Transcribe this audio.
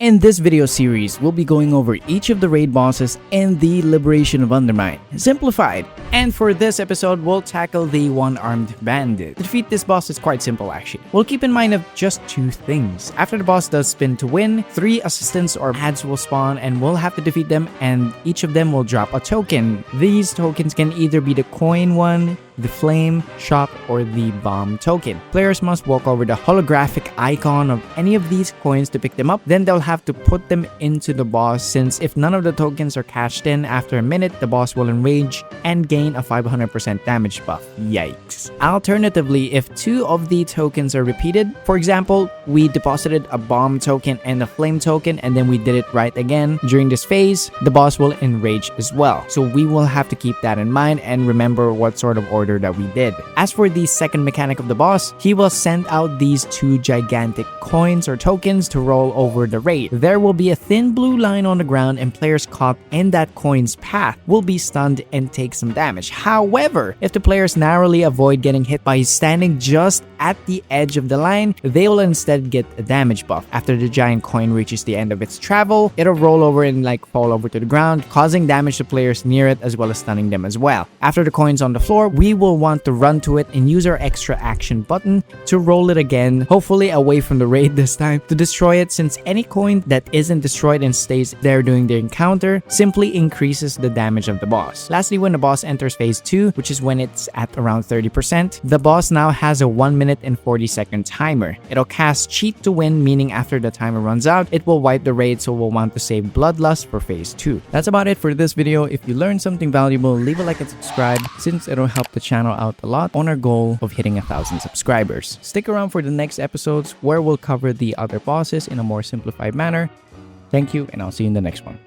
In this video series, we'll be going over each of the raid bosses in the Liberation of Undermine, Simplified. And for this episode, we'll tackle the one-armed bandit. To defeat this boss is quite simple actually. We'll keep in mind of just two things. After the boss does spin to win, 3 assistants or ads will spawn and we'll have to defeat them, and each of them will drop a token. These tokens can either be the coin one, the flame, shop, or the bomb token. Players must walk over the holographic icon of any of these coins to pick them up. Then they'll have to put them into the boss, since if none of the tokens are cashed in after a minute, the boss will enrage and gain a 500% damage buff. Yikes. Alternatively, if 2 of the tokens are repeated, for example, we deposited a bomb token and a flame token and then we did it right again during this phase, the boss will enrage as well. So we will have to keep that in mind and remember what sort of order that we did. As for the second mechanic of the boss, he will send out these 2 gigantic coins or tokens to roll over the raid. There will be a thin blue line on the ground, and players caught in that coin's path will be stunned and take some damage. However, if the players narrowly avoid getting hit by standing just at the edge of the line, they will instead get a damage buff. After the giant coin reaches the end of its travel, it'll roll over and fall over to the ground, causing damage to players near it as well as stunning them as well. After the coin's on the floor, we will want to run to it and use our extra action button to roll it again, hopefully away from the raid this time, to destroy it, since any coin that isn't destroyed and stays there during the encounter simply increases the damage of the boss. Lastly, when the boss enters phase 2, which is when it's at around 30%, the boss now has a 1 minute and 40-second timer. It'll cast cheat to win, meaning after the timer runs out, it will wipe the raid, so we'll want to save Bloodlust for phase 2. That's about it for this video. If you learned something valuable, leave a like and subscribe, since it'll help the channel out a lot on our goal of hitting 1,000 subscribers. Stick around for the next episodes where we'll cover the other bosses in a more simplified manner. Thank you, and I'll see you in the next one.